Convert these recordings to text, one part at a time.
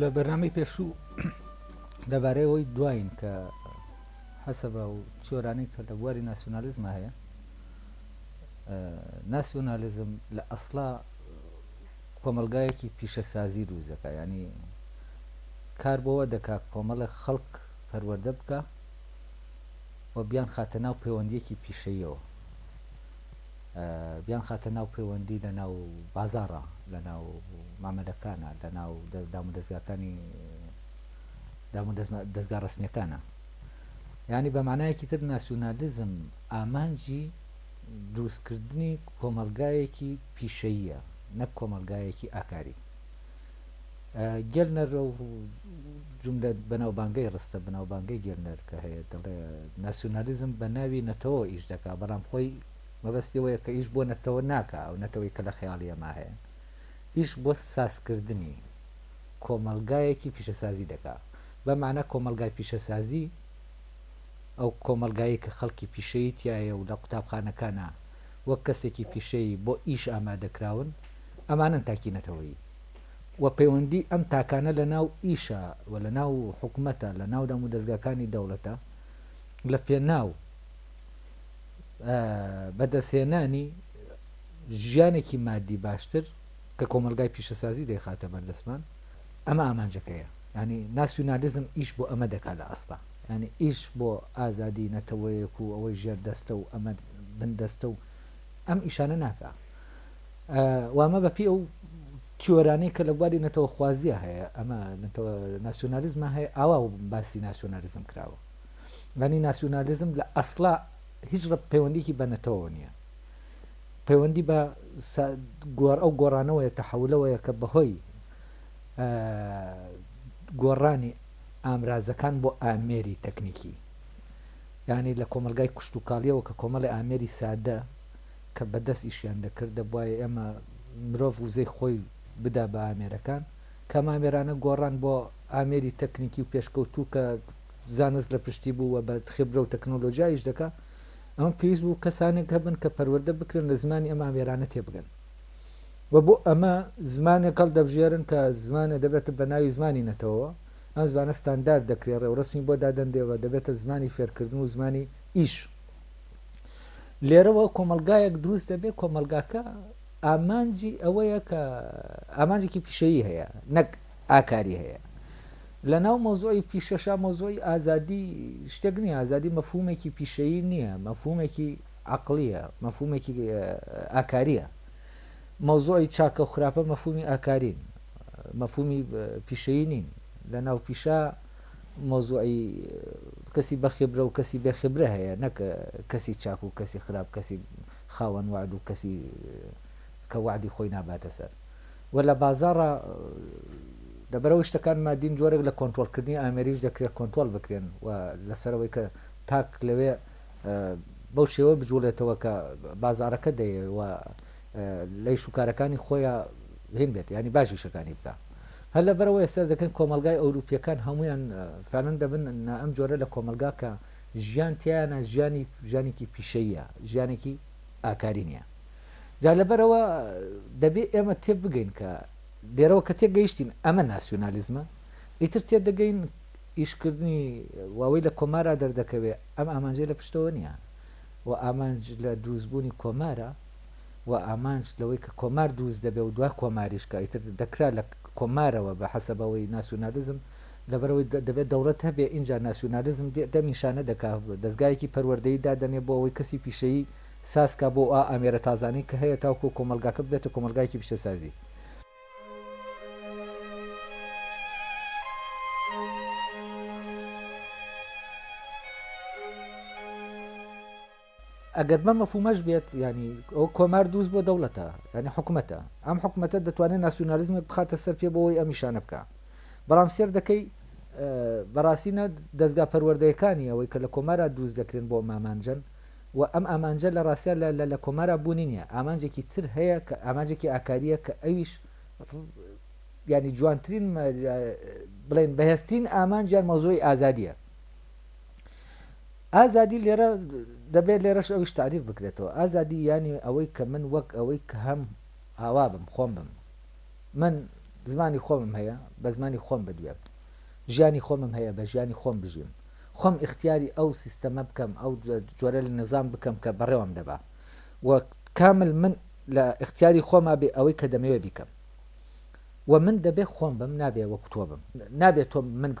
لە بەرنامەی پێشوو دەبارەیەوەی دوایین کە حەسەبە و چۆرانەی کە لە بواری ناسیۆنالیزمە هەیە. ناسیۆنالیزم لە ئەسڵا کۆمەلگایەکی پیشەسازی دروزەکە، ینی کار بۆەوە دەکا کۆمەڵە خەڵک پەروەردە بکە و بیان خاتە ناو پەیوەندیەکی پیشەیەوە، بیان خاتە ناو پەیوەندی لە ناو بازاڕە، لە ناو مامەلەکانە، لە ناو دامودەستگاکانی دەستگا ڕسمیەکانە. ینی بە معنایەکی تر ناسیۆنالیزم ئامانجی دروستکردنی کۆمەلگایەکی پیشەییە، نەک کۆمەلگایەکی ئاکاری. گێلنەر و جملە بەناوبانگەی ڕستە بەناوبانگەی گێلنەر کە هەیە دەڵێ ناسیۆنالیزم بە ناوی نەتەوە ئیش دەکا، بەڵام خۆی مەبەستیەوەیە کە ئیش بۆ نەتەوە ناکە، و نەتەوەی کە لە خەیاڵی ئەما هەیە، ئیش بۆ سازکردنی کۆمەلگایەکی پیشەسازی دەکا. بە معنە کۆمەلگای پیشەسازی ئەو کۆمەلگایی کە خەڵکی پیشەیی تایە و لە قوتابخانەکانە وەک کەسێکی پیشەیی بۆ ئیش ئامادەکراون، ئەمانن تاکینەتەوەی و پەیوەندی ئەم تاکانە لە ناو ئیشە و لە ناو حکوومەتە، لە ناو دامودەستگاکانی دەوڵەتە، لە پێناو بەدەستهێنانی ژیانێکی مادی باشتر کە کۆمەلگای پیشەسازی دەیخاتە بەردەستمان. ئەمە ئامانجەکەیە، ینی ناسیۆنالیزم ئیش بۆ ئەمە دەکات لە ئەسڵا، ینی ئیش بۆ ئازادی نەتەوەیەک و ئەوەی ژێر دەستە و ئەمە بندەستە و ئەم ئیشانە ناکە. وامە بەپی ئەو تیۆرانەی کە لە بواری نەتەوە خوازیە هەیە، ئەمە ناسیۆنالیزمە هەیە، ئاوا و باسی ناسیۆنالیزم کراوە. ینی ناسیۆنالیزم لە ئەسڵا هیچ پەیوەندیکی بە نەتەوە نییە، پەیوەندی بە ئەو گۆڕانەوەیە تەحولەوەیە کە بەهۆی گۆڕانی ئامرازەکان بۆ ئامێری تەکنیکی، ینی لە کۆمەلگای کوشت و کاڵیەوە کە کۆمەڵی ئامێری سادە کە بەدەست ئیشیان دەکردە، بۆیە ئێمە مرۆڤ وزەی خۆی بدا بە ئامێرەکان، کە ئامێرانە گۆڕان بۆ ئامێری تەکنیکی و پێشکەوتوو کە زانست لە پشتی بوو و بە خبرە و تەکنۆلۆژیایش دەکات. ئەمە پێویست بوو کەسانێک هەبن کە پەروەردە بکرن لە زمانی ئەم ئامێرانە تێبگەن، و بۆ ئەمە زمانێک هەڵ دەبژێرن کە زمانە دەبێتە بە ناوی زمانی نەتەوە، ئەم زمانە ستاندارد دەکرێت، ڕێوڕسمی بۆ دادەندێەوە، دەبێتە زمانی فێرکردن و زمانی ئیش. لێرەوە کۆمەلگایەک دروست دەبێت، کۆمەلگاکە ئامانجی ئەوەیە کە ئامانجێکی پیشەیی هەیە، نەک ئاکاری هەیە. لە ناو مۆزۆی پیشەشا مۆزۆی ئازادی شتێک نییە، ئازادی مەفهومێکی پیشەیی نییە، مەفهومێکی عەقلیە، مەفهومێکی ئاکاریە. مۆزۆی چاکە و خراپە مەفهومی ئاکارین، مەفهومی پیشەیی نین. لە ناو پیشە مۆزۆی کەسی بەخبرە و کەسی بێخبرە هەیە، نەک کەسی چاک و کەسی خراپ، کەسی خاوەن وعد و کەسی کە وعدی خۆی ناباتە سەر. و لە بازاڕە دەبەرەوە شتەکان مادین جۆرێک لە کۆنتترۆلکردنی ئامێریش دەکرێت کۆنتترۆل بکرێن، و لەسەرەوەی کە تاک لەوێ بەو شێوە بجوڵێتەوە کە بازارەکە دەیە و لەی شوکارەکانی خۆیان هێن بێت، ینی باشی شەکانی بکە. هەر لەبەرەوە ئێستا دەکەن کۆمەلگای ئەوروپیەکان هەمویان فعلەن دەبن ئەم جۆرە لە کۆمەلگا کە ژیان تیانە ژیانێکی پیشەیە، ژیانێکی ئاکاری نییە. جا لەبەرەوە دەبێت ئێمە تێ بگەین کە لێرەوە کە تێگەیشتین ئەمە ناسیۆنالیزمە، ئیتر تێ دەگەین ئیشکردنی واوەی لە کۆمارە دەردەکەوێت، ئەم ئامانجێ لە پشتەوە نییە، و ئامانج لە دروستبوونی کۆمارە، و ئامانج لەوەی کە کۆمار دروست دەبێت و دوای کۆماریشکە ئیتر دەکرا لە کۆمارەوە بە حەسەبەوەی ناسیۆنالیزم. لەبەرەوەی دەبێت دەوڵەت هەبێ اینجا ناسیۆنالیزم دەمیشانە دەکات، دەستگایەکی پەروەردەیی دادەنێ بۆ ئەوەی کەسی پیشەیی ساسکە بۆ ئامێرە تازانی کە هەیە تاوکو کۆمەلگاکە بێتە کۆمەلگایکی پیشەسازی. ئەگەر بە مەفهومەش بێت، ینی ئەو کۆمار دروست بۆ دەوڵەتە، ینی حکوومەتە، ئەم حکوومەتە دەتوانێت ناسیۆنالیزمێک بخاتە سەر پێ بۆەوەی ئەم نیشانە بکە. بەڵام سێر دەکەی بەڕاستینە دەستگا پەروەردەیەکانی ئەوەی کە لە کۆمارە دروست دەکرێن بۆ ئامانجن، و ئەم ئامانجە لە ڕاستیە لە کۆمارە بوونی نییە، ئامانجێکی تر هەیە کە ئامانجێکی ئاکاریە کە ئەویش ینی جوانترین بڵێن بەهێزترین ئامانجیان مەوزۆی ئازادیە. ئازادی لێرە دەبێت لێرەش ئەویش تعریف بکرێتەوە. ئازادی ینی ئەوەی کە من وەک ئەوەی کە هەم ئاوا بم، خۆم بم، من زمانی خۆمم هەیە بە زمانی خۆم بدوێم ژیانی خۆمم هەیە بە ژیانی خۆم بژیم خۆم اختیاری ئەو سیستەمە بکەم ئەو جۆرە لە نظام بکەم کە بەڕێوەم دەبا و کامل من لە اختیاری خۆما بێ ئەوەی کە دەمەوێت بیکەم و من دەبێ خۆم بم نابێ وەکو تۆ بم نابێت تۆ من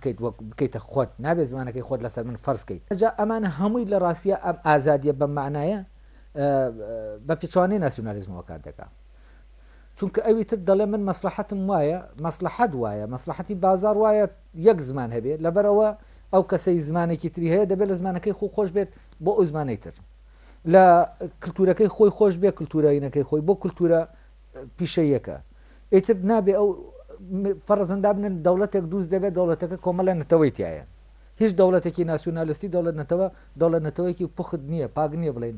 بکەیتە خۆت نابێت زمانەکەی خۆت لەسەر من فەرزکەیت جا ئەمانە هەمووی لە ڕاستیە ئەم ئازادیە بەم معنایە بە پێچوانەی ناسیۆنالیزمەوە کار دەکات چونکە ئەوی تر دەڵێ من مەسلحەتم وایە مەسلحەت وایە مەسلحەتی بازار وایە یەک زمان هەبێ لەبەرەوە ئەو کەسەی زمانێکی تری هەیە دەبێت لە زمانەکەی خۆش بێت بۆ ئەو زمانەی تر لە کللتورەکەی خۆی خۆش بێ کللتورەینەکەی خۆی بۆ کللتورە پیشەیەکە ئیتر نابێ ئەو فەرزەندا بنن دەوڵەتێک دووست دەبێت دەوڵەتەکە کۆمەڵە نەتەوەی تایە هیچ دەوڵەتێکی ناسیۆنالیستی دەوڵەت نەتەوەیکی پوخت نییە پاک نییە بڵێن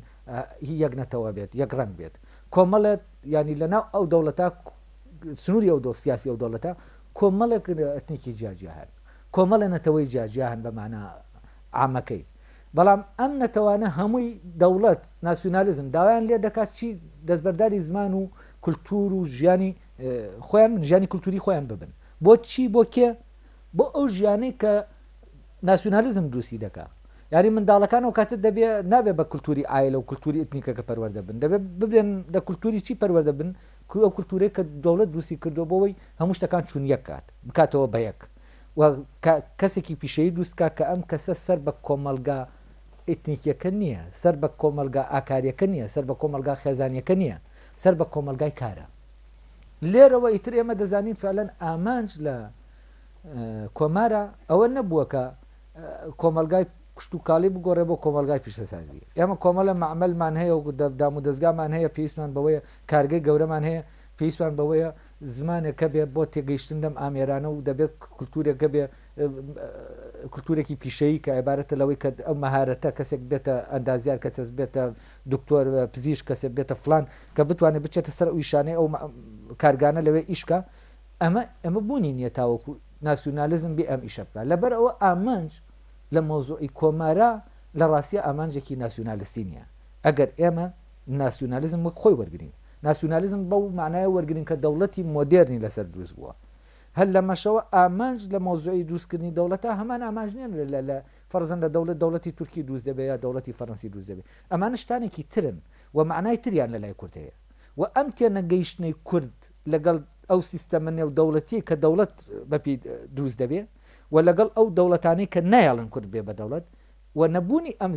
یەک نەتەوە بێت یەک ڕنگ بێت کۆمەڵێت ینی لەناو ئەو دەوڵەتە سنووری ئەو دۆ سیاسی ئەو دەوڵەتە کۆمەڵێک ئەتنیکی جیاجیا هەن کۆمەڵە نەتەوەی جیاجیا هەن بەمانە عامەکەی بەڵام ئەم نەتەوانە هەمووی دەوڵەت ناسیۆنالیزم داوایان لێ دەکات چی دەستبەرداری زمان و کولتور و ژیانی خۆیان ژیانی کولتوری خۆیان ببن بۆ چی بۆ کێ بۆ ئەو ژیانەی کە ناسیۆنالیزم دروستی دەکات یاری منداڵەکانەوە کاتت دەبێ نابێت بە کولتوری ئایلە و کولتوری ئتنیکەکە پەروەردە بن دەبێت ببێن لە کولتوری چی پەروەردە بن ئەو کولتورەی کە دەوڵەت دروستی کردو بۆەوەی هەموو شتەکان چون یەک کات بکاتەوە بە یەک و کەسێکی پیشەیی دروستکە کە ئەم کەسە سەر بە کۆمەلگا ئتنیکیەکە نییە سەر بە کۆمەلگا ئاکاریەکە نییە سەر بە کۆمەلگا خێزانیەکە نییە سەر بە کۆمەلگای کارە لێرەوە ئیتر ئێمە دەزانین فعلەن ئامانج لە کۆمارە ئەوە نەبووە کە کۆمەلگای کشت و کاڵی بگۆڕێ بۆ کۆمەلگای پیشەسازی ئێمە کۆمەڵە معمەلمان هەیە و دام و دەستگامان هەیە پێویستمان بەوەیە کارگەی گەورەمان هەیە پێویستمان بەوەیە زمانێکە بێ بۆ تێگەیشتن دەم ئامێرانە و دەبێت کولتورێکە بێ کولتورێکی پیشەیی کە عیبارەتە لەوەی کە ئەو مەهارەتە کەسێک بێتە ئەندازیار کەس بێتە دکتۆر پزیشک کەسێک بێتە فلان کە بتوانێت بچێتە سەر ئیشانەی ئەو کارگانە لەوێ ئیشکە ئەمە بوونی نییە تاوەکو ناسیۆنالیزم بێ ئەم ئیشە بکات لەبەر ئەوە ئامانج لە مۆزوعی کۆمارە لە ڕاستیە ئامانجێکی ناسیۆنالیستی نییە ئەگەر ئێمە ناسیۆنالیزم وەک خۆی وەرگین ناسیۆنالیزم بەو معنایە وەرگین کە دەوڵەتی مۆدێرنی لەسەر دروست بووە هەر لە مەشەوە ئامانج لە مۆزوعی دروستکردنی دەوڵەتە هەمان ئامانج نیان لە فەرزەن لە دەوڵەتی تورکی دروست دەبێت یا دەوڵەتی فەڕەنسی دروست دەبێت ئەمانە شتانێکی ترن و معنای تریان لە لای کورد هەیە و ئەم تێنەگەیشتنەی کورد لەگەڵ ئەو سیستەمە نێو دەوڵەتی کە دەوڵەت بەپی دروست دەبێت و لەگەڵ ئەو دەوڵەتانی کە نایڵن کورد بێ بە دەوڵەت و نەبوونی ئەم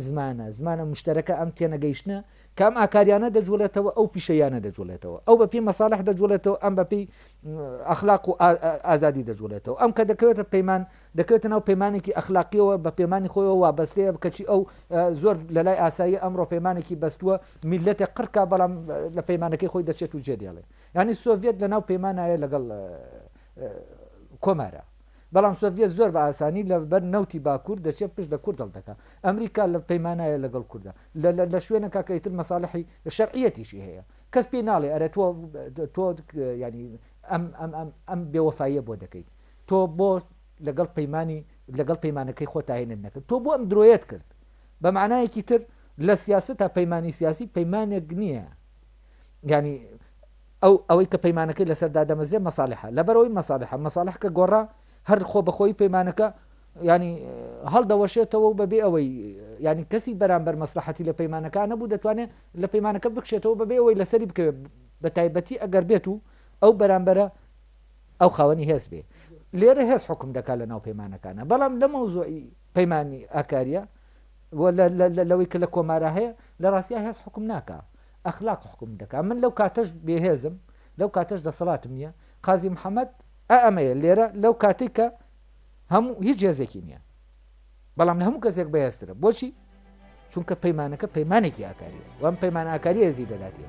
زمانە مشتەرەکە ئەم تێنەگەیشتنە کام ئاکاریانە دەجوڵێتەوە ئەو پیشەیانە دەجوڵێتەوە ئەو بەپی مەساڵح دەجوڵێتەوە ئەم بەپی ئەخلاق و ئازادی دەجوڵێتەوە ئەم کە دەکەوێتە پەیمان دەکەوێتە ناو پەیمانێکی ئەخلاقیەوە بە پەیمانی خۆیەوە وابەستەیە بکەچی ئەو زۆر لەلای ئاسایی ئەمڕۆ پەیمانێکی بەستووە میلەتێک قڕکا بەڵام لە پەیمانەکەی خۆی دەچێت و جێدێڵێ ینی سۆڤێت لە ناو پەیمانایە لەگەڵ کۆمارە بەڵام سۆڤێت زۆر بە ئاسانی لەبەر نەوتی باکوور دەچێت پشت لە کوورد دەڵدەکە ئەمریکا لە پەیمانایە لەگەڵ کووردە لە شوێنەکە کە ئیتر مەساڵحی شەرعیەتیشی هەیە کەس پێی ناڵێ ئەرێ تۆ ینی ئەم بێوەفاییە بۆ دەکەیت تۆ بۆ لەگەڵ پەیمانەکەی خۆ تاهێنت نەکرد تۆ بۆ ئەم درۆیەت کرد بە معنایەکی تر لە سیاست تا پەیمانی سیاسی پەیمانێک نییە ینی ئەوەی کە پەیمانەکەی لەسەردا دەمەزرێت مەساڵحە لەبەرەوەی مەساڵح کە گۆڕا هەر خۆ بەخۆی پەیمانەکە ینی هەڵدەوەشێتەوە و بەبێ ئەوەی ینی کەسی بەرامبەر مەسلحەتی لە پەیمانەکان نەبوو دەتوانێت لە پەیمانەکە بکشێتەوە بەبێ ئەوەی لەسەری بکەوێت بە تایبەتی ئەگەر بێت و ئەو بەرامبەرە ئەو خاوەنی هێز بێ لێرە هێز حکم دەکات لە ناو پەیمانەکانە بەڵام لە مەوزوعی پەیمانی ئاکاریە لەوەی کە لە کۆمارە هەیە لە ڕاستیە هێز حکم ناکە ئەخلاق حکم دەکات من لەو کاتەش بێهێزم لەو کاتەش دەسەڵاتم نییە قازی محەممەد ئەمەیە لێرە لەو کاتێک کە هەموو هیچ هێزێکی نییە بەڵام لە هەموو کەسێک بەهێزترە بۆچی چونکە پەیمانەکە پەیمانێکی ئاکاریە وەم پەیمان ئاکاری هێزی دەداتێ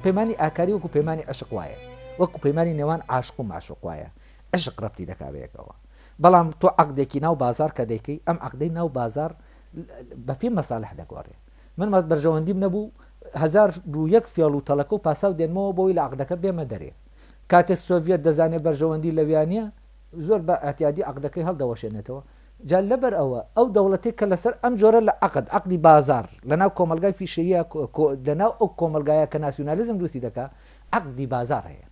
پەیمانی ئاکاری وەکو پەیمانی عشق وایە وەکو پەیمانی نێوان عاشق و معشوق وایە عشق ڕەبتی دەکاوەیەکەوە بەڵام تۆ عەقدێکی ناو بازار کە دەیکەی ئەم عەقدەی ناو بازار بە پێی مەساڵح دەگۆڕێ من بەرژەوەندیم نەبوو 1001 فێڵ و تەڵەکە و پاساو دێنمەوە بۆی لە عەقدەکە بێمە دەرێ کاتێک سۆڤێت دەزانێت بەرژەوەندی لەویانە زۆر بە ئەحتیادی عەقدەکەی هەڵدەوەشێنێتەوە جا لەبەر ئەو دەوڵەتێک کە لەسەر ئەم جۆرە لە عقدی بازار لەناو کۆمەلگای پیشەیە لەناو ئەو کۆمەلگایە کە ناسیۆنالیزم دروستی دەکات عقدی بازار هەیە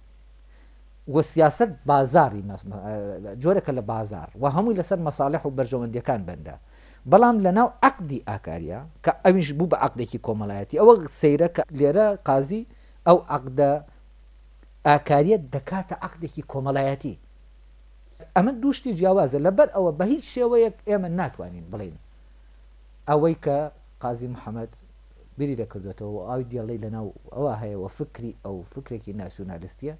و سیاست بازاری جۆرەکە لە بازار و هەمووی لەسەر مەساڵح و بەرژەوەندیەکان بەندە بەڵام لەناو عقدی ئاکاریە کە ئەویش بوو بە عقدێکی کۆمەڵایەتی ئەوە سەیرە کە لێرە قازی ئەو عقدە ئاکاریە دەکاتە عقدێکی کۆمەڵایەتی ئەمە دووشتی جیاوازە لەبەر ئەوە بە هیچ شێوەیەک ئێمە ناتوانین بڵین ئەوەی کە قازی محەممەد بری دەکردێتەوە ئاوی دیڵی لەناو ئەوە هەیەەوە فکری ئەو فکرێکی ناسیۆنالیستیە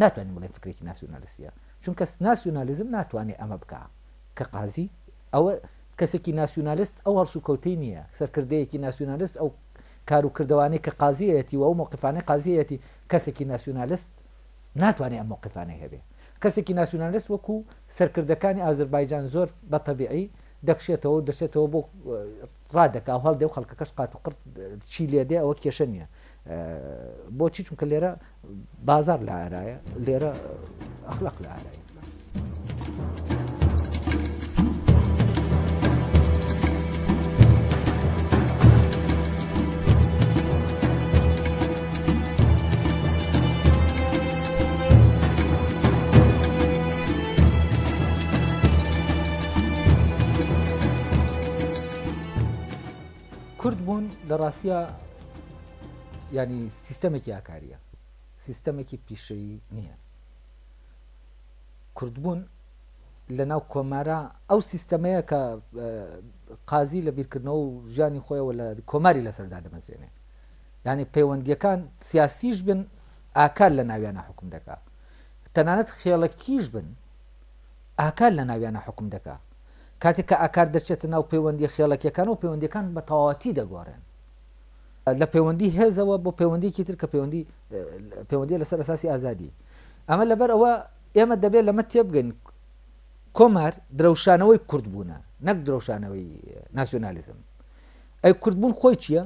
ناتوانین بڵێن فکرێکی ناسیۆنالیستیە چونکە ناسیۆنالیزم ناتوانێت ئەمە بکە کە قازی ئەوە کەسێکی ناسیۆنالیست ئەو هەڵسو کەوتەی نییە سەرکردەیەکی ناسیۆنالیست ئەو کار و کردوانەی کە قازیەتی و ئەو موقفانەی قازیەتی کەسێکی ناسیۆنالیست ناتوانێت ئەم موقفانەی هەبێ کەسێکی ناسیۆنالیست وەکو سەرکردەکانی ئازربایجان زۆر بە تەبیعی دەکشێتەوە دەچێتەوە بۆ ڕادەکا هەڵدێ و خەڵکەکەش قات و قرت چی لێدێ ئەوە کێشە نییە بۆچی چونکە لێرە بازار لە ئارایە لێرە ئەخلاق لە ئارایە کورد بوون لە ڕاستیە ینی سیستەمێکی ئاکاریە سیستەمێکی پیشەیی نییە کوردبوون لە ناو کۆمارە ئەو سیستەمەیە کە قازی لە بیرکردنەوە و ژیانی خۆیەوە لە کۆماری لەسەردا دەمەزێنێ ینی پەیوەندیەکان سیاسیش بن ئاکار لە ناویانە حکم دەکات تەنانەت خێڵەکیش بن ئاکار لە ناویانە حکم دەکات کاتێک کە ئاکار دەچێتە ناو پەیوەندی خێڵەکیەکان و پەیوەندیەکان بە تەواوەتی دەگۆڕێن لە پەیوەندی هێزەوە بۆ پەیوەندیکی تر کە پەیوەندی لەسەر ئەساسی ئازادی ئەمە لەبەر ئەوە ئێمە دەبێت لەمە تێبگەین کۆمار درەوشانەوەی کورد بوونە نەک درەوشانەوەی ناسیۆنالیزم ئەی کوردبوون خۆی چییە؟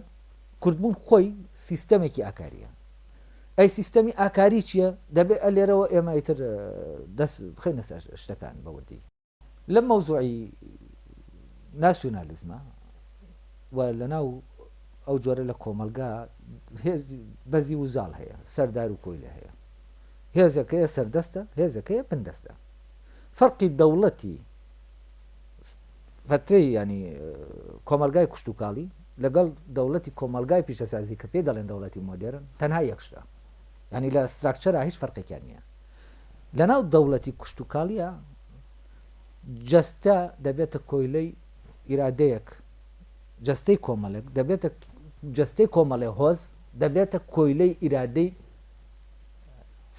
کوردبوون خۆی سیستەمێکی ئاکاریە ئەی سیستەمی ئاکاری چییە؟ دەبێت لێرەوە ئێمە ئیتر دەست بخەینە سەر شتەکان بەوردی لەم مەوزوعی ناسیۆنالیزمە و لەناو ئەو جۆرە لە کۆمەلگا بەزی و زاڵ هەیە سەردار و کۆی لە هەیە هێزەکەیە سەردەستە هێزەکەیە بندەستە فەرقی دەوڵەتی فترەی ینی کۆمەلگای کوشتتوکاڵی لەگەڵ دەوڵەتی کۆمەلگای پیشەسازی کە پێ دەڵێن دەوڵەتی مۆدێرن تەنها یەکشتە ینی لە ستراکچەرە هیچ فەرقێکیان نییە لەناو دەوڵەتی کوشتتوکاڵیە جەستە دەبێتە کۆیلەی ئیرادەیەک جەستەی کۆمەڵێک دەبێتە جەستەی کۆمەڵێ هۆز دەبێتە کۆیلەی ئیرادەی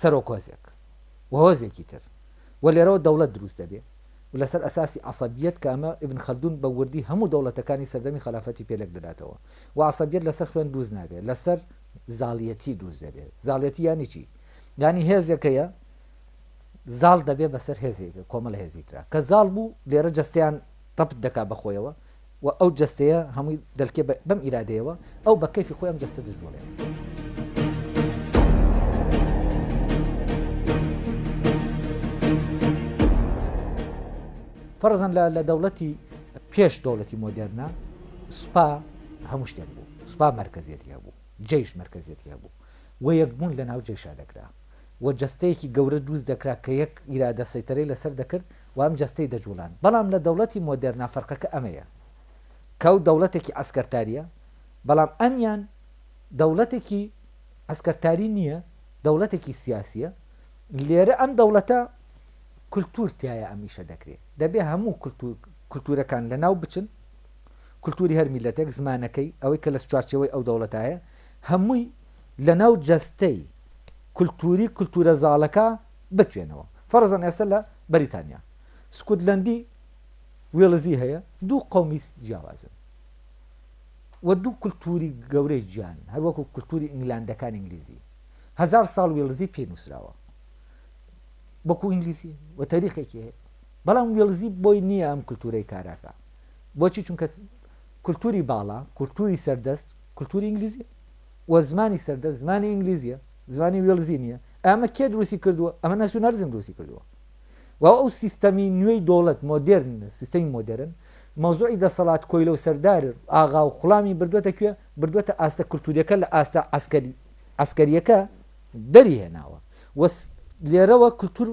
سەرۆکۆزێک و هۆزێکی تر و لێرەوە دەوڵەت دروست دەبێت و لەسەر ئەساسی عەسەبیەت کە ئەمە ئیبن خەلدون بە وردی هەموو دەوڵەتەکانی سەردەمی خەلافەتی پێلێک دەداتەوە و عەسەبیەت لەسەر خوێن دروست نابێت لەسەر زاڵیەتی دروست دەبێت زاڵیەتی یانی چی؟ یانی هێزێکەیە زاڵ دەبێت بەسەر هێزێکە کۆمەڵ هێزی ترا کە زاڵ بوو لێرە جەستیان ڕەبت دەکا بەخۆیەوە و ئەو جەستەیە هەمووی دەلکێ بەم ئیرادەیەوە ئەو بە کەیفی خۆی ئەم جەستە دەژۆڵێن فەرزەن لە دەوڵەتی پێش دەوڵەتی مۆدێرنە سوپا هەموو شتێک بوو سوپا مەرکەزیەتی هەبوو جێیش مەرکەزیەتی هەبوو و یەکبوون لە ناو جێشا دەکرا و جەستەیەکی گەورە دروست دەکرا کە یەک ئیرادە سەیتەرەی لەسەر دەکرد و ئەم جەستەی دەجوڵان بەڵام لە دەوڵەتی مۆدێرنا فەرقەکە ئەمەیە کەو دەوڵەتێکی ئەسکەرتاریە بەڵام ئەمیان دەوڵەتێکی ئەسکەرتاری نییە دەوڵەتێکی سیاسیە لێرە ئەم دەوڵەتە کولتور تایە ئەمیشە دەکرێت دەبێ هەموو کولتورەکان لە ناو بچن کولتوری هەر میلەتێک زمانەکەی ئەوەی کە لە چوارچەوەی ئەو دەوڵەتایە هەمووی لە ناو جەستەی کولتوری کولتورە زاڵەکە بتوێنەوە فەرزەن ئێستا لە بەریتانیا سکوتلەندی وێڵزی هەیە دوو قەومی جیاوازن و دوو کولتوری گەورەی گیان هەروەکو کولتوری ئینگلاندەکان ئینگلیزی 1000 ساڵ وێڵزی پێ نووسراوە بەکو ئینگلیزی و تاریخێکی هەیە بەڵام وێڵزی بۆی نییە ئەم کولتورەی کاراکە بۆچی چونکە کولتوری باڵا کولتوری سەردەست کولتوری ئینگلیزی و زمانی سەردەست زمانی ئینگلیزیە زمانی وێڵزی نییە ئەمە کێ دروستی کردووە ئەمە ناسیۆنالیزم دروستی کردووە و ئەو سیستەمی نوێی دەوڵەت مۆدرن سیستەمی مۆدرن مەوزوعی دەسەڵات کۆیلە و سەردار ئاغا و خوڵامی بردووەتە کوێ بردووەتە ئاستە کولتوریەکە لە ئاستە عسکەریەکە دەری هێناوە و لێرەوە کولتور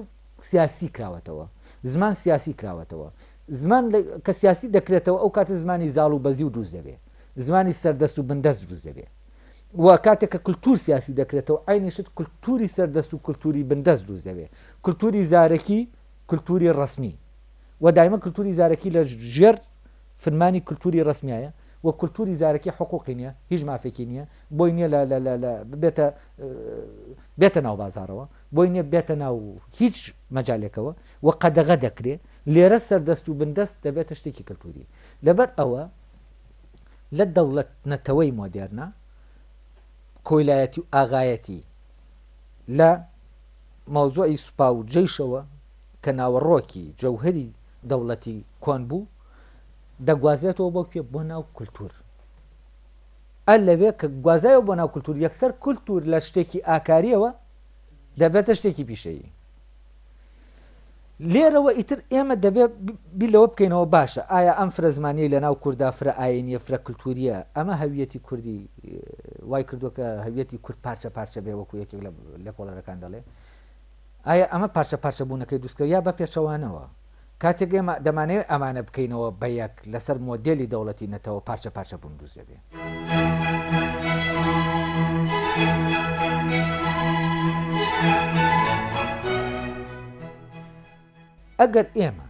سیاسی کراوەتەوە زمان سیاسی کراوەتەوە زمان کە سیاسی دەکرێتەوە ئەو کاتە زمانی زاڵ و بەزی و دروست دەبێت زمانی سەردەست و بندەست دروست دەبێت و کاتێک کە کولتور سیاسی دەکرێتەوە ئاینیشت کولتوری سەردەست و کولتوری بندەست دروست دەبێت کولتوری زارەکی کولتوری ڕسمی و دایمە کولتوری زارەکی لە ژێر فرمانی کولتوری ڕسمیایە و کولتوری زارەکی حقوقی نییە هیچ مافێکی نییە بۆی نییە بێتە ناو بازارەوە بۆی نییە بێتە ناو هیچ مەجالێکەوە و قەدەغە دەکرێت لێرە سەردەست و بندەست دەبێتە شتێکی کولتوری لەبەر ئەوە لە دەوڵەت نەتەوەی مۆدێرنە کۆیلایەتی و ئاغایەتی لە مەوزوعی سوپا و جێیشەوە کە ناوەڕۆکی جەوهری دەوڵەتی کۆن بوو دەگوازێتەوە بۆ کوێ بۆ ناو کولتور ئەل لەوێ کە گوازایەوە بۆ ناو کولتور یەکسەر کولتور لە شتێکی ئاکاریەوە دەبێتە شتێکی پیشەیی لێرەوە ئیتر ئێمە دەبێت بیلەوە بکەینەوە باشە ئایا ئەم فرە زمانی لە ناو کووردا فرە ئاینیە فرە کولتوریە ئەمە هەویەتی کوردی وای کردووە کە هەویەتی کورد پارچە پارچە بێ وەکو یەکێک لە پۆڵەرەکان دەڵێ ئایا ئەمە پارچە پارچە بوونەکەی دروستکە یا بە پێچەوانەوە کاتێک ئێمە دەمانەوێت ئەمانە بکەینەوە بە یەک لەسەر مۆدێلی دەوڵەتی نەتەوە پارچە پارچە بوون دروست دەبێ ئەگەر ئێمە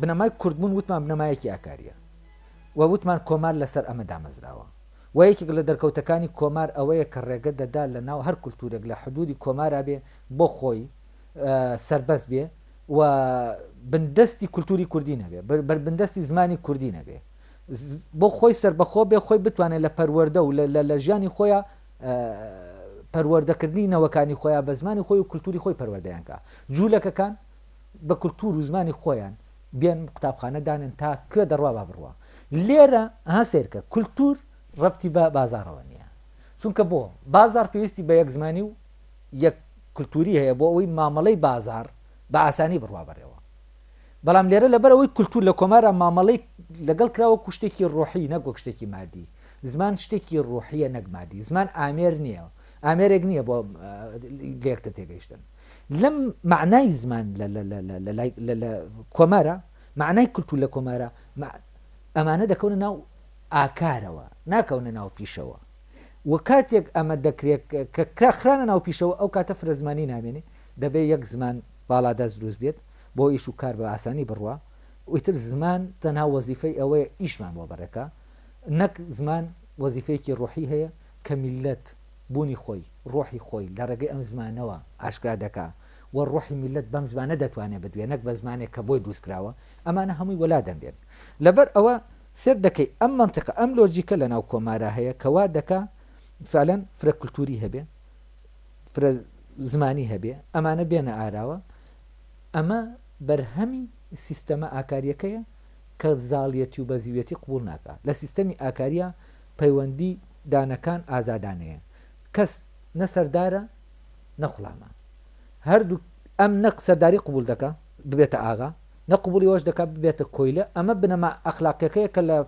بنەمای کوردبوون وتمان بنەمایەکی ئاکاریە و وتمان کۆمار لەسەر ئەمە دامەزراوە و یەکێک لە دەرکەوتەکانی کۆمار ئەوەیە کە ڕێگە دەدا لە ناو هەر کولتورێک لە حدودی کۆمارا بێ بۆ خۆی سربەست بێ و بندستی کولتوری کوردی نەبێ بندستی زمانی کوردی نەبێ بۆ خۆی سربەخۆ بێ خۆی بتوانێت لە پەروەردە و لە ژیانی خۆیان پەروەردەکردنی نەوەکانی خۆیان بە زمانی خۆی و کولتوری خۆی پەروەردەیانکە جوولەکەکان بە کولتور و زمانی خۆیان بیان قوتابخانە دانن تا کوێ دەڕوا با بڕوە لێرە ها سێرکە کولتور ڕەبتی بە بازارەوە نییە چونکە بۆ بازار پێویستی بە یەک زمانی و یەک کولتوری هەیە بۆ ئەوەی مامەڵەی بازار بە ئاسانی بڕوا بەرەوە بەڵام لێرە لەبەرەوەی کولتور لە کۆمارە مامەڵەی لەگەڵ کراوە شتێکی ڕۆحی نەگوەک شتێکی مادی زمان شتێکی ڕۆحیە نەک مادی زمان ئامێر نییە ئامێرێک نییە بۆ لەیەکتر تێگەیشتن لەم معنای زمان لە کۆمارە معنای کولتور لە کۆمارە ئەمانە دەکەونە ناو ئاکارەوە ناکەونە ناو پیشەوە و کاتێک ئەمە دەکرێت کە کراخرانە ناو پیشەوە ئەو کاتە فرە زمانی نامێنێ دەبێت یەک زمان باڵادەست دروست بێت بۆ ئیش و کار بە ئاسانی بڕوە ویتر زمان تەنها وەزیفەی ئەوەیە ئیشمان بۆ بەرەکە نەک زمان وەزیفەیەکی ڕۆحی هەیە کە میلەت بوونی خۆی ڕۆحی خۆی لە ڕێگەی ئەم زمانەوە ئاشکرا دەکا و ڕۆحی میلەت بەم زمانە دەتوانێت بدوێ نەک بە زمانێک کە بۆی دروستکراوە ئەمانە هەمووی وەلا دەبێن لەبەر ئەوە سێر دەکەی ئەم منطقە ئەم لۆجیکە لە ناو کۆمارە هەیە کەوا دەکا فعلەن فرە کولتوری هەبێ فرە زمانی هەبێ ئەمانە بێنە ئاراوە ئەمە بەرهەمی سیستەمە ئاکاریەکەیە کە زاڵیەتی و بەزیوێتی قبول ناکە لە سیستەمی ئاکاریە پەیوەندی دانەکان ئازادانەیە کەس نەسەردارە نەخڵامە هەردوو ئەم نەق سەرداری قبول دەکە ببێتە ئاغا نەقبولی وەش دەکات ببێتە کۆیلە ئەمە بنەما ئەخلاقیەکەیە کە لە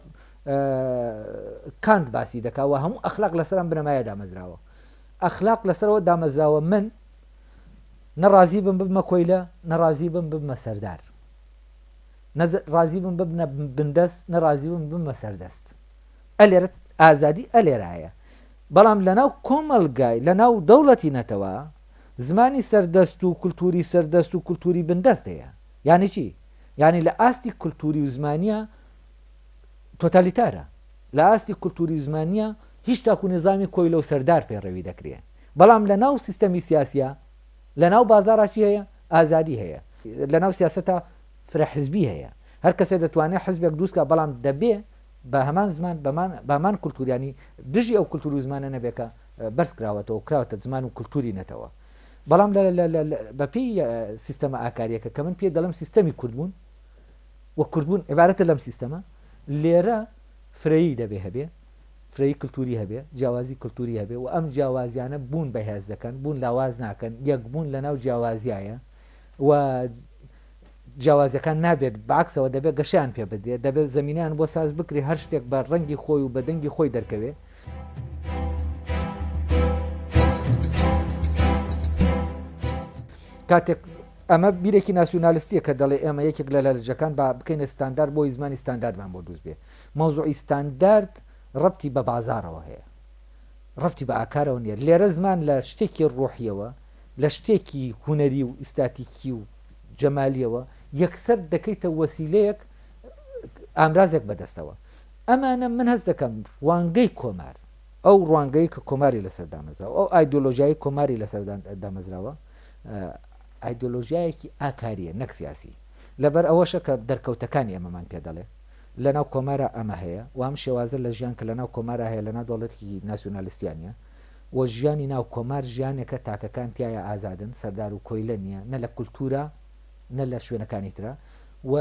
کاند باسی دەکا و هەموو ئەخلاق لەسەر ئەم بنەمایە دامەزراوە ئەخلاق لەسەرەوە دامەزراوە من نەڕازی بم ببمە کۆیلە نەڕازی بم ببمە سەردار ڕازی بم ببنە بندەست نەڕازی بم ببمە سەردەست ئەلێرە ئازادی ئەلێرایە بەڵام لەناو کۆمەلگای لەناو دەوڵەتی نەتەوە زمانی سەردەست و کولتوری سەردەست و کولتوری بندەست هەیە یعنی چی؟ یعنی لە ئاستی کولتوری و زمانیە تۆتالیتارە لە ئاستی کولتوری و زمانیە هیچ تاکو نظامی کۆیلە و سەردار پێڕەوی دەکرێت بەڵام لە ناو سیستەمی سیاسیە لە ناو بازاڕاشی هەیە ئازادی هەیە لە ناو سیاسەتە فرە حزبی هەیە هەر کەسێ دەتوانێت حزبێک دروستکە بەڵام دەبێ بە هەمان زمان بەمان کولتوریانی دژی ئەو کولتور و زمانە نەبێکە بەرز کراوەتەوە کراوەتە زمان و کولتوری نەتەوە بەڵام بەپێی سیستەمە ئاکاریەکە کە من پێ دەڵم سیستەمی کوردبوون و کوردبوون عیبارەتە لەم سیستەمە لێرە فرەیی دەبێ هەبێ فرەی کولتوری هەبێ جیاوازی کولتوری هەبێ و ئەم جیاوازیانە بوون بەهێز دەکەن بوون لاواز ناکەن یەک بوون لە ناو جیاوازیایە و جیاوازیەکان نابێت بەعکسەوە دەبێت گەشیان پێ بدێت دەبێت زمینیان بۆ ساز بکری هەر شتێک بە ڕەنگی خۆی و بە دەنگی خۆی دەرکەوێت کاتێک ئەمە بیرێکی ناسیۆنالیستیە کە دەڵێ ئێمە یەکێک لە لەرجەکان با بکەینە ستاندارد بۆی زمانی ستانداردمان بۆ دروست بێ مەوزوعی ستاندارد ڕەبتی بە بازارەوە هەیە ڕەبتی بە ئاکارەوە نیە لێرە زمان لە شتێکی ڕۆحیەوە لە شتێکی هوەری و ئیستاتیکی و جەمالیەوە یەکسەر دەکەیتە وەسیلەیەک ئامرازێک بەدەستەوە ئەمانە من هەست دەکەم ڕوانگەی کۆمار ئەو ڕوانگەی کە کۆماری لەسەر دامەزراوە ئەو ئایدۆلۆژیای کۆماری لەسەر دامەزراوە ئایدۆلۆژیایەکی ئاکاریە نەک سیاسی لەبەر ئەوەشە کە دەرکەوتەکانی ئەمەمان پێ دەڵێ لەناو کۆمارە ئەمە هەیە و ئەم شێوازە لە ژیان کە لەناو کۆمارە هەیە لەناو دەوڵەتێکی ناسیۆنالیستیانە و ژیانی ناو کۆمار ژیانێکە تاکەکان تایە ئازادن سەردار و کۆیلە نییە نە لە کولتورە نە لە شوێنەکانی ترە و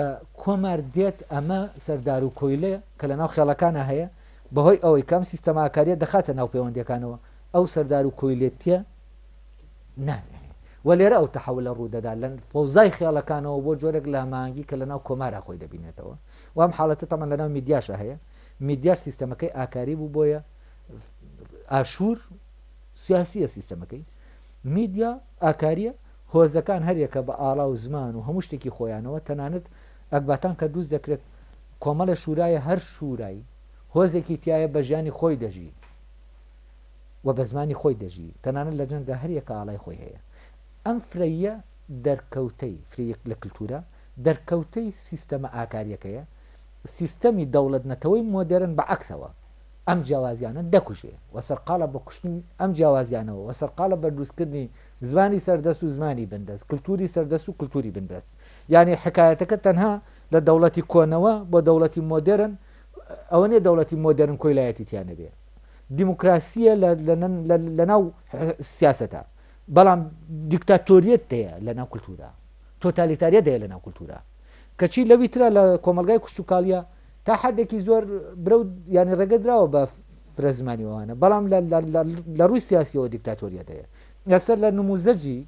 کۆمار دێت ئەمە سەردار و کۆیلێ کە لەناو خێڵەکانە هەیە بەهۆی ئەوەی کەم سیستەما ئاکاریە دەخاتە ناو پەیوەندیەکانەوە ئەو سەردار و کۆیلێتیە نامێنێ و لێرە ئەو تەحەولە ڕوودەدا لە فەوزای خێڵەکانەوە بۆ جۆرێک لە مانگی کە لەناو کۆمارە خۆی دەبینێتەوە و ئەم حاڵەتە تەمان لەناو میدیاشە هەیە میدیاش سیستەمەکەی ئاکاری بوو بۆیە ئاشور سیاسیە سیستەمەکەی میدیا ئاکاریە هۆزەکان هەریەکە بە ئاڵا و زمان و هەموو شتێکی خۆیانەوە تەنانەت ئەکباتان کە دووست دەکرێت کۆمەڵە شورایە هەر شورایی هۆزێکی تایە بە ژیانی خۆی دەژی و بە زمانی خۆی دەژی تەنانەت لە جەنگە هەریەکە ئاڵای خۆی هەیە ئەم فرەیە دەرکەوتەی فرەیەک لە کللتورە دەرکەوتەی سیستەمە ئاکاریەکەیە سیستەمی دەوڵەت نەتەوەی مۆدرن بە عکسەوە ئەم جیاوازیانە دەکوژێ و سەرقالە بە کوشتنی ئەم جیاوازیانەوە و سەرقالە بە دروستکردنی زمانی سەردەست و زمانی بندەست کللتوری سەردەست و کللتوری بندەست یعنی حکایەتەکە تەنها لە دەوڵەتی کۆنەوە بۆ دەوڵەتی مۆدرن ئەوە نیە دەوڵەتی مۆدرن کۆیلایەتی تیانە بێ دیموکراسیە لە ناو سیاسەتە بەڵام دیکتاتۆریەت هەیە لە ناو کللتورە تۆتالیتاریەت هەیە لە ناو کللتورە کەچی لەوی ترە لە کۆمەلگای کوشتتوکاڵیە تا حدێکی زۆر برە ینی ڕێگەدراوە بە فرە زمانیەوەوانە بەڵام لە ڕووی سیاسیەوە دیکتاتۆریەت هەیە یاسەر لە نموزەرجی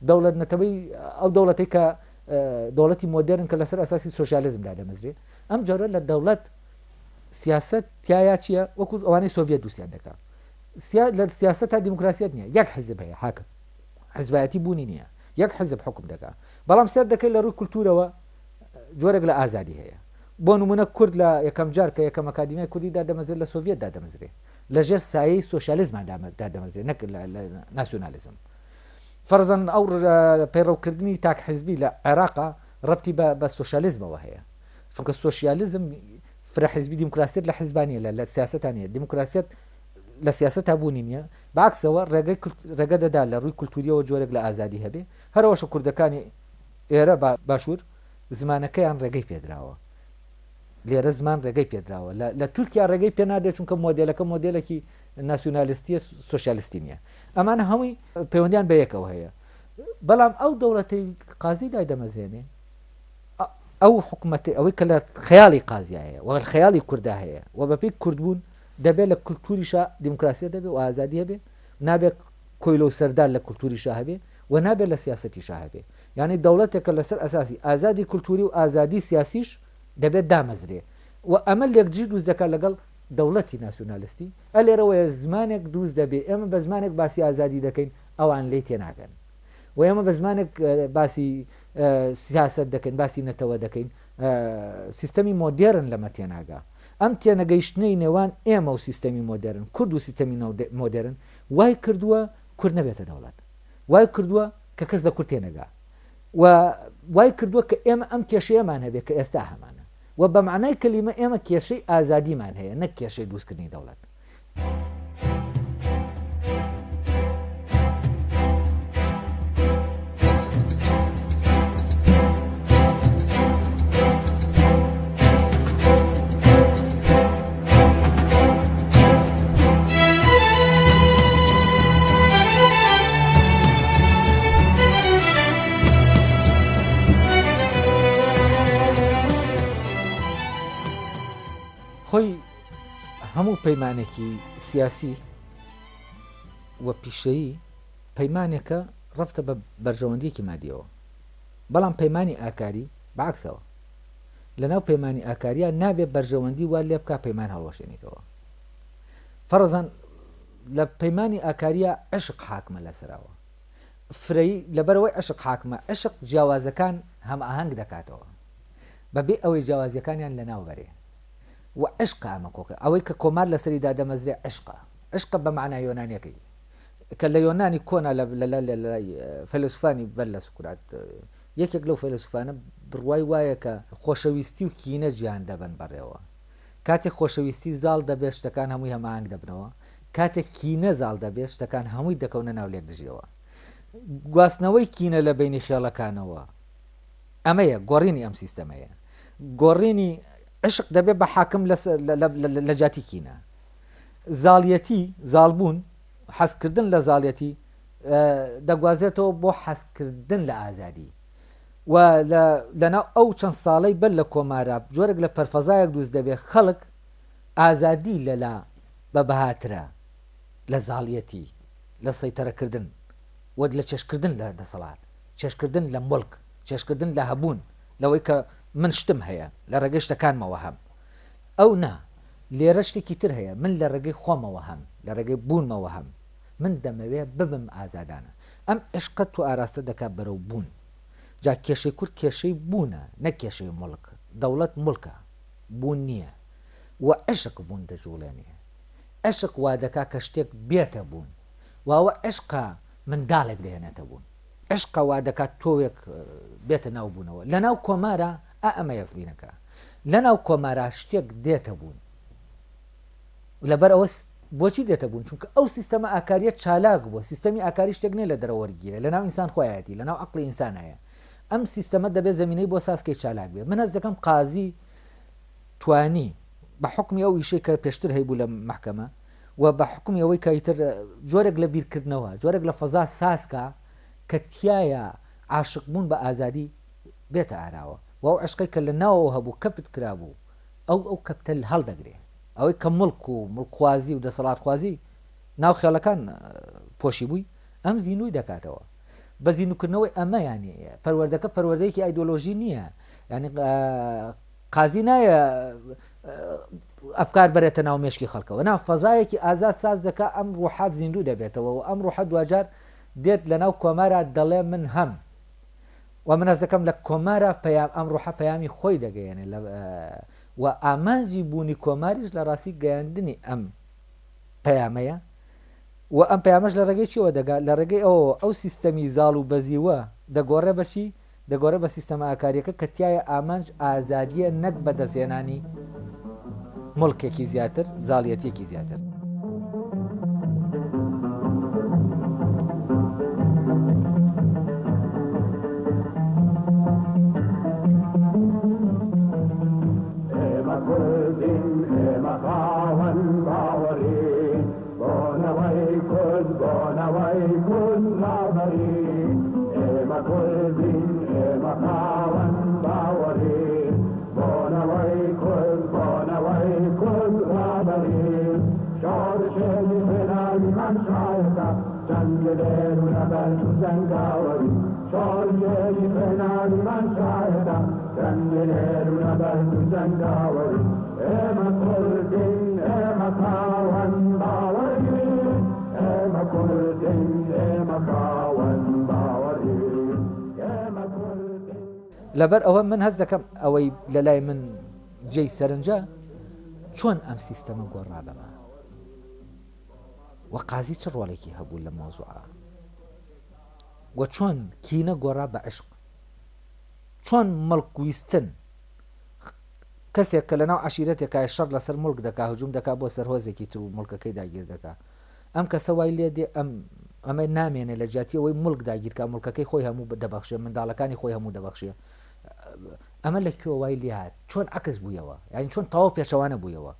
دەوڵەت نەتەوەی ئەو دەوڵەتی کە دەوڵەتی مۆدرن کە لەسەر ئەساسی سۆشیالیزمدا دەمەزرێت ئەم جۆرە لە دەوڵەت سیاست تایە چییە وەکو ئەوانەی سۆڤێت دووسیان دەکات لە سیاست تا دیموکراسیەت نییە یەک حزب هەیە حاکم حزبایەتی بوونی نییە یەک حزب حکم دەکات بەڵام سەر دەکەی لە ڕووی کولتورەوە جۆرێک لە ئازادی هەیە بۆ نمونە کورد لە یەکەم جار کە یەکەم ئەکادیمیای کوردیدا دەمەزرێت لە سۆڤێتدا دەمەزرێت لەژێر سایەی سۆشیالیزماندا دەمەزرێت نەک لە ناسیۆنالیزم فەرزەن ئەو پەیڕەوکردنی تاک حزبی لە عێراقا ڕەبتی بە سۆشیالیزمەوە هەیە چونکە سۆشیالیزم فرە حزبی دیموکراسیت لە حیزبانیە لە سیاستانیە دیموکراسیت لە سیاست هەبوونی نییە باکسەوە ڕێگە دەدا لە ڕووی کولتوریەوە جۆرێک لە ئازادی هەبێ هەروەشە کوردەکانی ئێرە باشوور زمانەکەیان ڕێگەی پێدراوە لێرە زمان ڕێگەی پێدراوە لە تورکیا ڕێگەی پێ نادێت چونکە مۆدلەکە مۆدلێکی ناسیۆنالیستیە سۆشیالیستی نییە ئەمانە هەمووی پەیوەندیان بە یەکەوە هەیە بەڵام ئەو دەوڵەتی قازی دای دەمەزێنێ ئەو حکومەتی ئەوەی کە لە خەیاڵی قازیایە و خەیاڵی کووردا هەیە و بەپی کوردبوون دەبێت لە کولتوریشا دیموکراسی دەبێت و ئازادی هەبێ نابێت کۆیلە و سەردار لە کولتوریشا هەبێ و نابێت لە سیاسەتیشا هەبێ یعنی دەوڵەتێکە لەسەر ئەساسی ئازادی کولتوری و ئازادی سیاسیش دەبێت دامەزرێ و ئەمە لێکجی دروست دەکات لەگەڵ دەوڵەتی ناسیۆنالیستی ئەلێرەوەیە زمانێک دروست دەبێت ئێمە بە زمانێک باسی ئازادی دەکەین ئەوان لێ تێناگەن و ئێمە بە زمانێک باسی سیاست دەکەین باسی نەتەوە دەکەین سیستەمی مۆدرن لەمە تێناگا ئەم تێنەگەیشتنەی نێوان ئێمە و سیستەمی مۆدرن کورد و سیستەمی مۆدرن وای کردووە کورد نەبێتە دەوڵەت وای کردووە کە کەس لە کورد تێنەگا و وای کردووە کە ئێمە ئەم کێشەیەمان هەبێت کە ئێستا هەمانە و بە معنای کەلیمە ئێمە کێشەی ئازادیمان هەیە نەک کێشەی دروستکردنی دەوڵەت خۆی هەموو پەیمانێکی سیاسی و پیشەیی پەیمانێکە ڕەبتە بە بەرژەوەندیەکی مادیەوە بەڵام پەیمانی ئاکاری بەعکسەوە لەناو پەیمانی ئاکاریە نابێت بەرژەوەندی وا لێ بکە پەیمان هەڵوەشێنیتەوە فەرزان لە پەیمانی ئاکاریە عشق حاکمە لەسەرەوە فرەی لەبەرەوەی عشق حاکمە عشق جیاوازەکان هەم ئاهەنگ دەکاتەوە بەبێ ئەوەی جیاوازیەکانیان لە ناو بەرێ و عشق ئەمە کۆکە ئەوەی کە کۆمار لەسەریدا دەمەزرێ عشقە بە معنای یۆنانیەکەی کە لە یۆنانی کۆنا لە فەیلسوفانی بەر لە سکرات یەکێک لەو فەیلسوفانە بڕوای وایە کە خۆشەویستی و کینە گیان دەبن بەڕێوە کاتێک خۆشەویستی زاڵ دەبێت شتەکان هەمووی هەماهنگ دەبنەوە کاتێک کینە زاڵ دەبێت شتەکان هەمووی دەکەونە ناو لێک دژیەوە گواستنەوەی کینە لە بینی خێڵەکانەوە ئەمەیە گۆڕینی ئەم سیستەمەیە گۆڕینی عشق دەبێت بە حاکم لە جاتی کینە زاڵیەتی زاڵبوون حەزکردن لە زاڵیەتی دەگوازێتەوە بۆ حەزکردن لە ئازادی و لەناو ئەو چەند ساڵەی بەر لە کۆمارە جۆرێک لە پەرفەزایەک دروست دەبێت خەڵک ئازادی لەلا بە بەهاترە لە زاڵیەتی لە سەیتەرەکردن وەک لە چێشکردن لە دەسەڵات چێشکردن لە مڵک چێشکردن لە هەبوون لەوەی کە من شتم هەیە لە ڕێگەی شتەکانمەوە هەم ئەو نا لێرە شتێکی تر هەیە من لە ڕێگەی خۆمەوە هەم لە ڕێگەی بوونمەوە هەم من دەمەوێت ببم ئازادانە ئەم عشقەت و ئاراستە دەکات بەرەو بوون جا کێشەی کورد کێشەی بوونە نەک کێشەی مڵک دەوڵەت مڵکە بوون نییە و عشق بوون دەجوڵێنێ عشق وا دەکات کە شتێک بێتە بوون واوە عشقا منداڵێک دێنێتە بوون عشقا وا دەکات تۆوێک بێتە ناو بوونەوە لە ناو کۆمارە ئەمە یەفبینەکە لە ناو کۆمارە شتێک دێتە بوون لەبەر ئەوە بۆچی دێتە بوون چونکە ئەو سیستەمە ئاکاریە چالاک بووە سیستەمی ئاکاری شتێک نێ لە دەرەوەرگیرە لە ناو ئینسان خۆیەتی لە ناو عەقڵی ئینسان هەیە ئەم سیستەمە دەبێت زەمینەی بۆ ساسکەی چالاک بێ من هەز دەکەم قازی توانی بە حکمی ئەو ئیشەی کە پێشتر هەیبوو لە محکەمە و بە حکمی ئەوەی کایتر جۆرێک لە بیرکردنەوە جۆرێک لە فەزا ساسکە کە تایە عاشق بوون بە ئازادی بێتە ئاراوە و ئەو عشقی کە لە ناوەوە هەبوو کەپت کرابوو ئەو کەپتە هەڵدەگرێ ئەوەی کە مڵک و مڵکخوازی و دەسەڵات خوازی ناو خێڵەکان پۆشی بووی ئەم زیینوی دەکاتەوە بە زیینوکردنەوەی ئەمە یانی پەروەردەکە پەروەردەیەکی ئایدۆلۆژی نییە ینی قازی نایە ئەفکار بەرێتە ناو مێشکی خەڵکەوە نا فەزایەکی ئازاد ساز دەکات ئەم ڕوحات زیندوو دەبێتەوە و ئەم ڕوحەت دوجار دێت لە ناو کۆمارە دەڵێ من هەم و من هەز دەکەم لە کۆمارە پەیام ئەم ڕوحە پەیامی خۆی دەگەیەنێ و ئامانجی بوونی کۆماریش لە ڕاستی گەیاندنی ئەم پەیامەیە و ئەم پەیامەش لە ڕێگەی چیەوە دەگات لە ڕێگەی ئەو سیستەمی زاڵ و بەزیوە دەگۆڕێ بەچی دەگۆڕێ بە سیستەمە ئاکاریەکە کە تایە ئامانج ئازادیە نەک بەدەستێنانی مڵکێکی زیاتر زاڵیەتێکی زیاتر لەبەر ئەوە من هەز دەکەم ئەوەی لە لای من جێی سەرنجە چۆن ئەم سیستەمە گۆڕا بەمە و قازی چ ڕۆڵێکی هەبوو لە مۆزوعە و چۆن کینە گۆڕا بە عشق چۆن مڵکویستن کەسێک کە لە ناو عشیرەتێکای شەڕ لەسەر مڵک دەکا هجووم دەکا بۆ سەرهۆزێکی تر و مڵکەکەی داگیر دەکا ئەم کەسە وای لێ دێ ئەمە نامێنێ لە جیاتی ئەوەی مڵک داگیرکە مڵکەکەی خۆی هەموو دەبەخشێ منداڵەکانی خۆی هەموو دەبەخشێ ئەمە لە کوێ وای لێ هات چۆن عکس بوویەوە یعنی چۆن تەواو پێشەوانە بوویەوە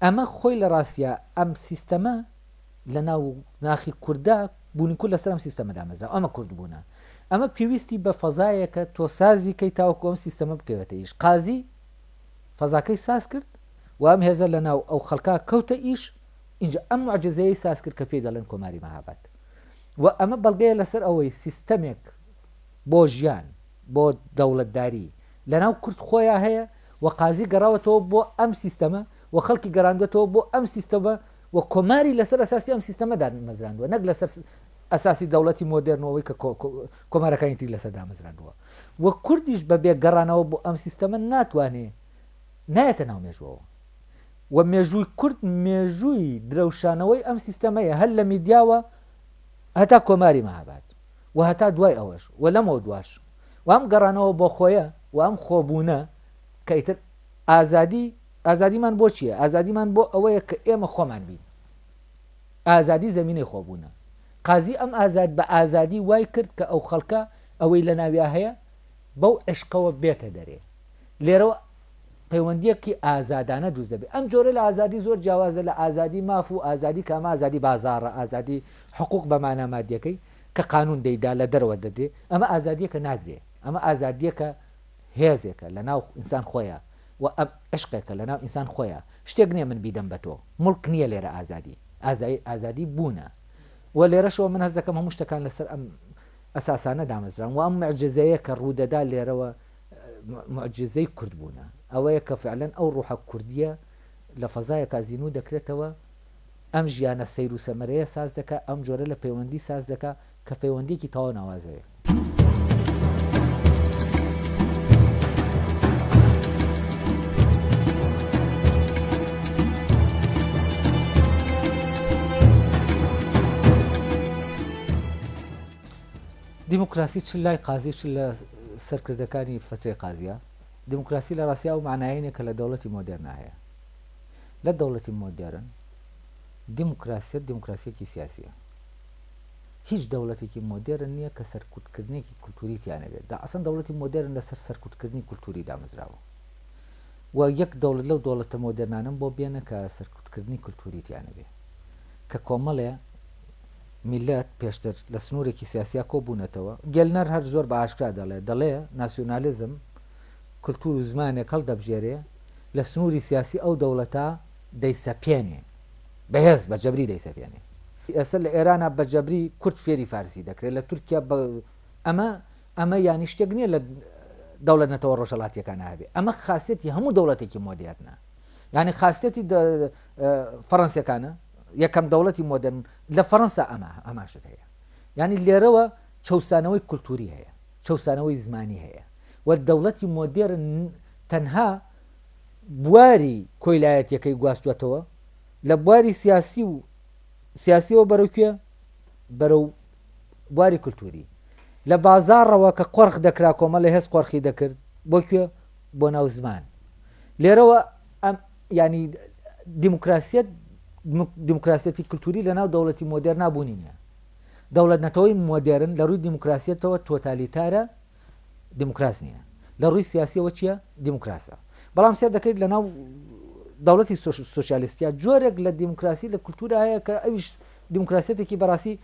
ئەمە خۆی لە ڕاستیە ئەم سیستەمە لە ناو ناخی کووردا بوونی کورد لەسەر ئەم سیستەمە دامەزرا ئەمە کورد بوونە ئەمە پێویستی بە فەزایەکە تۆ سازی کەی تاوەکو ئەم سیستەمە بکەوێتە ئیش قازی فەزاکەی ساز کرد و ئەم هێزە لە ناو ئەو خەڵکا کەوتە ئیش اینجا ئەم معجزەیەی ساز کرد کە پێی دەڵێن کۆماری مەهاباد و ئەمە بەڵگەیە لەسەر ئەوەی سیستەمێک بۆ ژیان بۆ دەوڵەتداری لەناو کورد خۆیان هەیە و قازی گەڕاوەتەوە بۆ ئەم سیستەمە و خەڵکی گەڕاندوێتەوە بۆ ئەم سیستەمە و کۆماری لەسەر ئەساسی ئەم سیستەمە دامەزراندووە نەک لەسەر ئەساسی دەوڵەتی مۆدرنەوەی کە کۆمارەکانی تری لەسەر دامەزراندووە و کوردیش بە بێگەڕانەوە بۆ ئەم سیستەمە ناتوانێ نایەتە ناو مێژوەوە و مێژووی کورد مێژووی درەوشانەوەی ئەم سیستەمەیە هەر لە میدیاوە هەتا کۆماری مەهاباد و هەتا دوای ئەوەش و لەمەوە دواش و ئەم گەڕانەوە بۆ خۆیە و ئەم خۆبوونە کە ئیتر ئازادیمان بۆ چییە؟ ئازادیمان بۆ ئەوەیە کە ئێمە خۆمان بین ئازادی زەمینەی خۆبوونە قازی ئەم بە ئازادی وای کرد کە ئەو خەڵکە ئەوەی لە ناویا هەیە بەو عشقەوە بێتە دەرێ لێرەوە پەیوەندیەکی ئازادانە دروست دەبێت ئەم جۆرە لە ئازادی زۆر جیاوازە لە ئازادی ماف و ئازادی کامە ئازادی بازاڕە ئازادی حقوق بەمانە مادیەکەی کە قانون دەیدا لە دەرەوە دەدرێ ئەمە ئازادیەکە نادرێ ئەمە ئازادیەکە هێزێکە لە ناو ئینسان خۆیە و ئەم عشقێکە لە ناو ئینسان خۆیە شتێک نییە من بیدەم بە تۆ مڵک نییە لێرە ئازادی بوونە و لێرەشەوە من هەز دەکەم هەموو شتەکان لەسەر ئەم ئەساسانە دامەزران و ئەم معجزەیە کە ڕوودەدا لێرەوە معجزەی کورد بوونە ئەوەیە کە فعلەن ئەو ڕوحە کوردیە لە فەزایە کازینو دەکرێتەوە ئەم ژیانە سەیر و سەمەرەیە ساز دەکە ئەم جۆرە لە پەیوەندی ساز دەکە کە پەیوەندیکی تەواو ناوازەیە دیموکراسی چ لای قازی چ لە سەرکردەکانی فترەی قازیە دیموکراسی لە ڕاستیا و معناینە کە لە دەوڵەتی مۆدرن هەیە لە دەوڵەتی مۆدرن دیموکراسیەکی سیاسیە هیچ دەوڵەتێکی مۆدرن نییە کە سەرکوتکردنێکی کولتوری تیانەبێت دا ئەسەن دەوڵەتی مۆدرن لەسەر سەرکوتکردنی کولتوری دامەزراوە و یەک دەوڵەت لەو دەوڵەتە مۆدرنانم بۆ بێنە کە سەرکوتکردنی کولتوری تیانەبێت کە کۆمەڵێ میلەت پێشتر لە سنوورێکی سیاسیا کۆبوونەتەوە گەلنەر هەر زۆر بە ئاشکرا دەڵێ ناسیۆنالیزم کولتور و زمانێک هەڵ دەبژێرێ لە سنووری سیاسی ئەو دەوڵەتە دەیسەپێنێ بەهێز بە جەبری دەیسەپێنێ ئێستا لە ئێرانە بە جەبری کورد فێری فارسی دەکرێت لە تورکیا ئەمە یانی شتێک نییە لە دەوڵەت نەتەوە ڕۆژەڵاتیەکان هەبێ ئەمە خاصێتی هەموو دەوڵەتێکی مۆدرنە یعنی خاصێتی فەڕەنسیەکانە یەکەم دەوڵەتی مۆدرن لە فەڕەنسا ئەماشت هەیە ینی لێرەوە چەسانەوەی کولتوری هەیە چەسانەوەی زمانی هەیە و دەوڵەتی مۆدرن تەنها بواری کۆیلایەتیەکەی گواستوێتەوە لە بواری سیاسیەوە بەرەوکوێ بەرەو بواری کولتوری لە بازاڕەوە کە قۆرخ دەکرا کۆمە لە هێز قۆرخی دەکرد بۆکوێ بۆ ناو زمان لێرەوە ینی دیموکراسیەتی کولتوری لە ناو دەوڵەتی مۆدرن نابوونی نیە دەوڵەت نەتەوەی مۆدرن لە ڕووی دیموکراسیەتەوە تۆتالیتارە دیموکراس نییە لە ڕووی سیاسیەوە چییە دیموکراسە بەڵام سێر دەکەیت لە ناو دەوڵەتی سۆشیالیستیا جۆرێک لە دیموکراسی لە کولتورە هەیە کە ئەویش دیموکراسیەتێکی بەڕاستی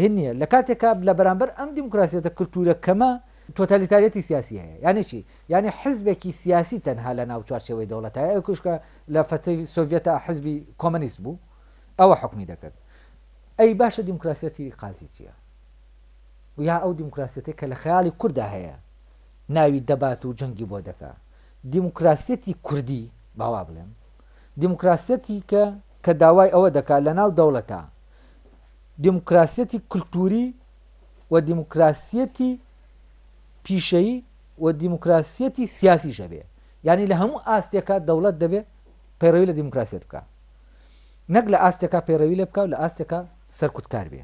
هێن نییە لە کاتێکا لە بەرامبەر ئەم دیموکراسیەتە کولتورە کەمە تۆتالیتاریەتی سیاسی هەیە یعنی چی یعنی حزبێکی سیاسی تەنها لە ناو چوارچێوەی دەوڵەت هەیە کوشکە لە فترەی سۆڤێتە حزبی کۆمەنیست بوو ئەوە حکمی دەکرد ئەی باشە دیموکراسیەتی قازی چییە و یا ئەو دیموکراسیەتی کە لە خەیاڵی کووردا هەیە ناوی دەبات و جەنگی بۆ دەکا دیموکراسیەتی کوردی باوا بڵێم دیموکراسیەتی کە داوای ئەوە دەکات لە ناو دەوڵەتە دیموکراسیەتی کولتوری و دیموکراسیەتی پیشەیی و دیموکراسیەتی سیاسی شەبێ یعنی لە هەموو ئاستێکە دەوڵەت دەبێت پەیڕەوی لە دیموکراسیەت بکە نەک لە ئاستێکە پەیڕەوی لێ بکە و لە ئاستێکە سەرکوتکار بێ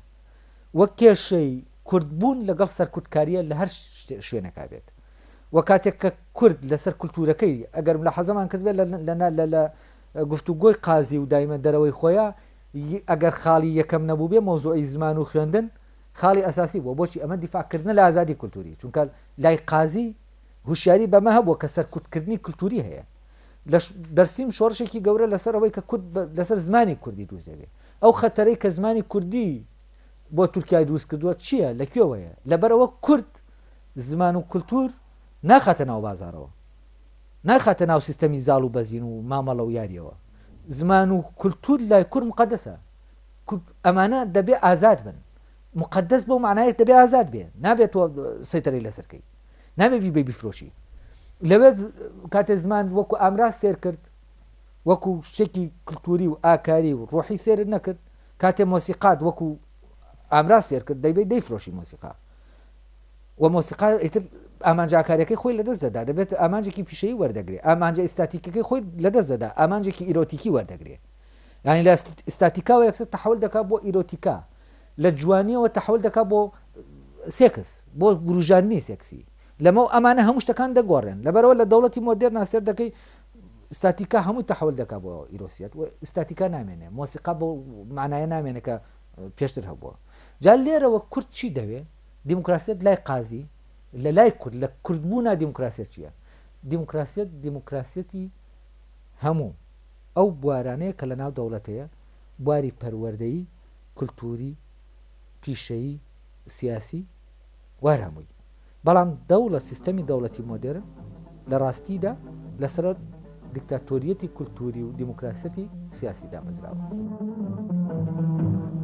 وەک کێشەی کوردبوون لەگەڵ سەرکوتکاریە لە هەر شوێنەکە بێت و کاتێک کە کورد لەسەر کولتورەکەی ئەگەر لە حەزەمان کردبێت لە گفتوگۆی قازی و دایمە دەرەوەی خۆیان ئەگەر خاڵی یەکەم نەبوو بێ مۆزوعی زمان و خوێندن خاڵی ئەساسی بووە بۆچی ئەمە دیفاعکردنە لە ئازادی کولتوری چونکە لای قازی هوشیاری بەمە هەبووە کە سەرکوتکردنی کولتوری هەیە لە دەرسیم شۆڕشێکی گەورە لەسەرەوەی کە کورد لەسەر زمانی کوردی دروست دەبێت ئەو خەتەرەی کە زمانی کوردی بۆ تورکیای دروست کردووە چییە لەکوێوەیە لەبەرەوە کورد زمان و کولتور ناخاتە ناو بازارەوە ناخاتە ناو سیستەمی زاڵ و بەزین و مامەڵە و یاریەوە زمان و کولتور لای کورد مقدسە ئەمانە دەبێ ئازاد بن مقدس بۆ معنایەک دەبێ ئازاد بێ نابێت سەیتەرەی لەسەرکەی نابێ بی بیفرۆشی لەوێ کاتێ زمان وەکو ئامرا سێر کرد وەکو شتێکی کللتوری و ئاکاری و ڕۆحی سێر نەکرد کاتێ مۆسیقات وەکو ئامرا سێر کرد دەیبێت دەیفرۆشی مۆسیقا و مۆسیقا ئیتر ئامانجاکاریەکەی خۆی لەدەست دەدا دەبێت ئامانجێکی پیشەی وەردەگرێت ئامانجە ئستاتیکەکەی خۆی لەدەست دەدا ئامانجێکی ئیرۆتیکی وەردەگرێت یعنی لە ئستاتیکاوە یەکسەر تەحول دەکات بۆ ئیرۆتیکا لە جوانیەوە تەحول دەکات بۆ سێکس بۆ گروژاندنی سێکسی لەمە ئەمانە هەموو شتەکان دەگۆڕێن لەبەرەوە لە دەوڵەتی مۆدێرنا سێر دەکەی ئستاتیکا هەمووی تەحول دەکات بۆ ئیرۆسیەت و ئستاتیکا نامێنێ مۆسیقا بۆ معنایە نامێنێ کە پێشتر هەبووە جا لێرەوە کورد چی دەوێ دیموکراسیت لای قازی لە لای کورد لە کوردبوونا دیموکراسیت چییە دیموکراسیت دیموکراسیەتی هەموو ئەو بوارانەیە کە لە ناو دەوڵەتەیە بواری پەروەردەیی کولتوری پیشەیی سیاسی وار هەمووی بەڵام دەوڵەت سیستەمی دەوڵەتی مۆدێرن لە ڕاستیدا لەسەر دیکتاتۆریەتی کولتوری و دیموکراسیەتی سیاسی دامەزراوە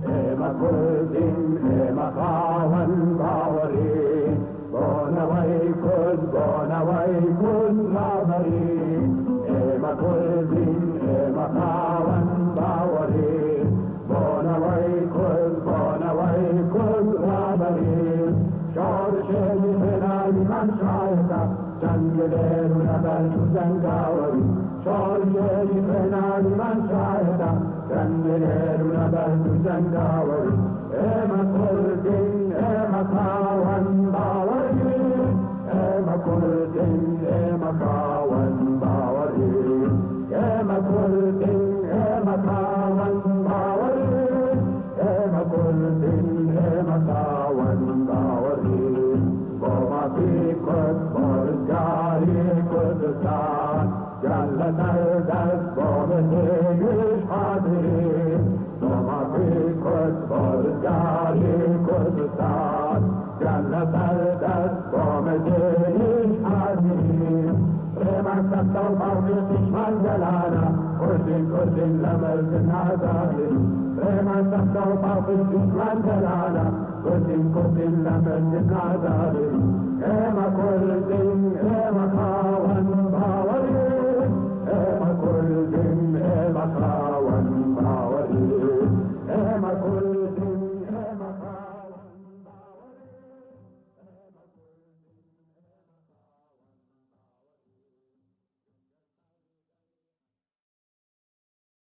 ئێمە کوردین ئێمە خاوەن باوەڕین بۆنەوەی کورد بۆنەوەی کورد ڕابەرین ئێمە کوردین ئێمە خاوەن باوەڕین بۆنەوەی کورد بۆنەوەی کورد ڕابەرین شۆڕشێنی هێناوی من شایەتە جەنگ لێر و لەبەر جەنگاوەری شۆڕشێنی هێناوی من شایەتە جەنگ لێر و لەبەر جەنگاوەری ئێمە کوردین ئێمە خاوەن باوەڕین ئێمە کوردین ئێمە خاوەن باوەڕین ئێمە کوردین ئێمە خاوەن باوەڕین ئێمە کوردین ئێمە خاوەن باوەڕین بۆ مافی کورد بۆ ڕزگاری کوردستان گیان لە دەردەست بۆ بەهێنیش حاضرین بۆ مافی کورد بۆ ڕزگاری کوردستان گیان لە دەردەست بۆ بەهێنیش حاضرین ڕێمان سەختە و باوکی دژمان گەلانە کوردین کوردین لە مەرزن ئازادین ڕێمان سەختە و باوکی دژمان گەلانە کوردین کوردین لە مەرزن ئازادین ئێمە کوردین ئێمە